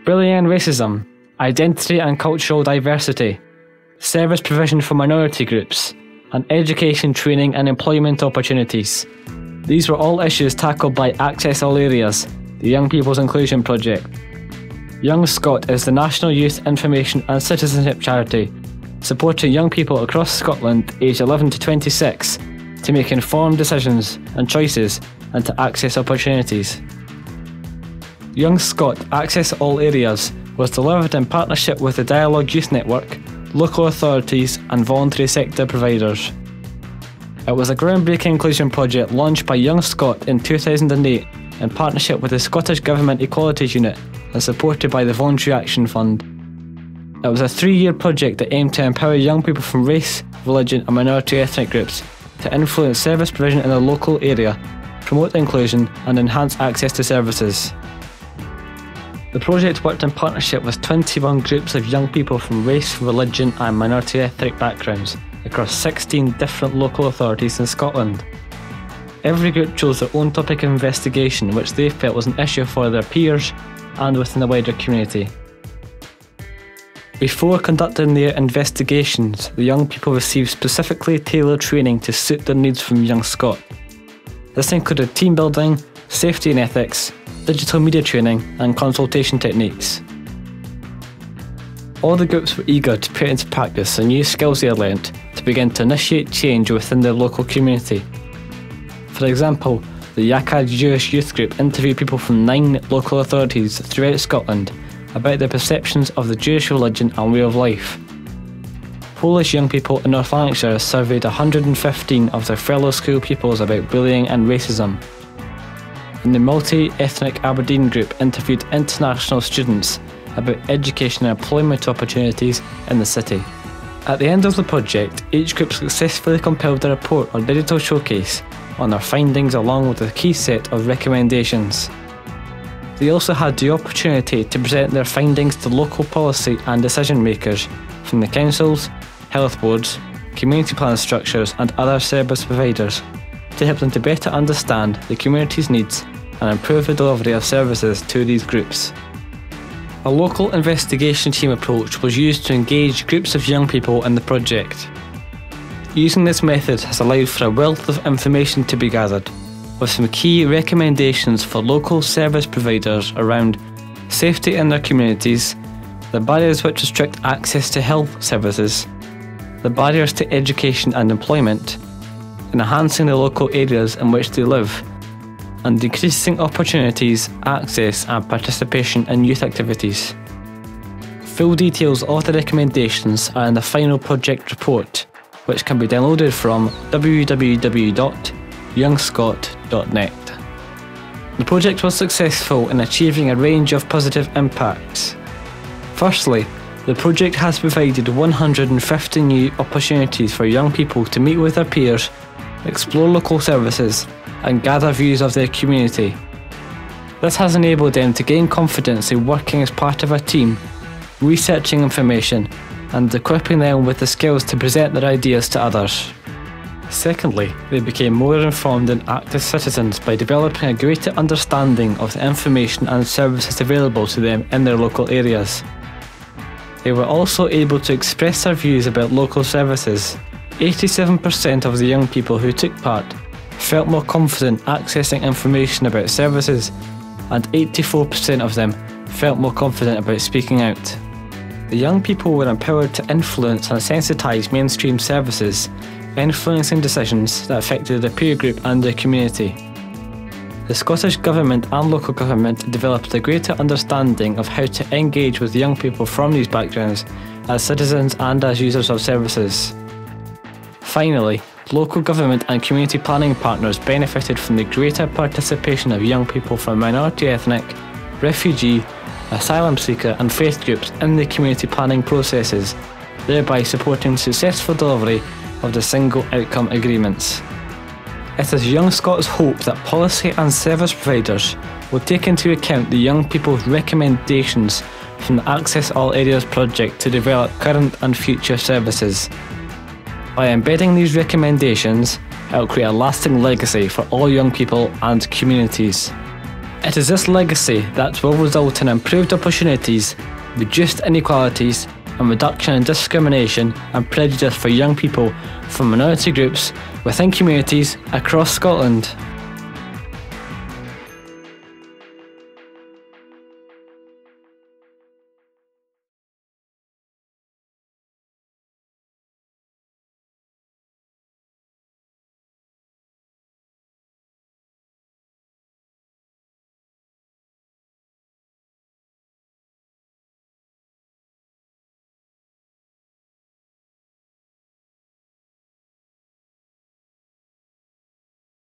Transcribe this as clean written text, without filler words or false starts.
bullying and racism, identity and cultural diversity, service provision for minority groups, and education, training and employment opportunities. These were all issues tackled by Access All Areas, the Young People's Inclusion Project. Young Scot is the national youth information and citizenship charity, supporting young people across Scotland aged 11 to 26 to make informed decisions and choices and to access opportunities. Young Scot Access All Areas was delivered in partnership with the Dialogue Youth Network, local authorities and voluntary sector providers. It was a groundbreaking inclusion project launched by Young Scot in 2008 in partnership with the Scottish Government Equalities Unit and supported by the Voluntary Action Fund. It was a 3-year project that aimed to empower young people from race, religion and minority ethnic groups to influence service provision in their local area, promote inclusion and enhance access to services. The project worked in partnership with 21 groups of young people from race, religion and minority ethnic backgrounds across 16 different local authorities in Scotland. Every group chose their own topic of investigation which they felt was an issue for their peers and within the wider community. Before conducting their investigations, the young people received specifically tailored training to suit their needs from Young Scot. This included team building, safety and ethics, digital media training and consultation techniques. All the groups were eager to put into practice the new skills they had learnt to begin to initiate change within their local community. For example, the Acess Jewish Youth Group interviewed people from 9 local authorities throughout Scotland about their perceptions of the Jewish religion and way of life. Polish young people in North Lanarkshire surveyed 115 of their fellow school pupils about bullying and racism. And the multi-ethnic Aberdeen group interviewed international students about education and employment opportunities in the city. At the end of the project, each group successfully compiled a report or digital showcase on their findings along with a key set of recommendations. They also had the opportunity to present their findings to local policy and decision makers from the councils, health boards, community plan structures and other service providers to help them to better understand the community's needs and improve the delivery of services to these groups. A local investigation team approach was used to engage groups of young people in the project. Using this method has allowed for a wealth of information to be gathered, with some key recommendations for local service providers around safety in their communities, the barriers which restrict access to health services, the barriers to education and employment, enhancing the local areas in which they live, and increasing opportunities, access and participation in youth activities. Full details of the recommendations are in the final project report, which can be downloaded from www.youngscot.net. The project was successful in achieving a range of positive impacts. Firstly, the project has provided 150 new opportunities for young people to meet with their peers, explore local services, and gather views of their community. This has enabled them to gain confidence in working as part of a team, researching information, and equipping them with the skills to present their ideas to others. Secondly, they became more informed and active citizens by developing a greater understanding of the information and services available to them in their local areas. They were also able to express their views about local services. 87% of the young people who took part felt more confident accessing information about services, and 84% of them felt more confident about speaking out. The young people were empowered to influence and sensitise mainstream services, influencing decisions that affected their peer group and their community. The Scottish Government and local government developed a greater understanding of how to engage with young people from these backgrounds as citizens and as users of services. Finally, local government and community planning partners benefited from the greater participation of young people from minority ethnic, refugee, asylum seeker and faith groups in the community planning processes, thereby supporting successful delivery of the single outcome agreements. It is Young Scot's hope that policy and service providers will take into account the young people's recommendations from the Access All Areas project to develop current and future services. By embedding these recommendations, it will create a lasting legacy for all young people and communities. It is this legacy that will result in improved opportunities, reduced inequalities, and reduction in discrimination and prejudice for young people from minority groups within communities across Scotland.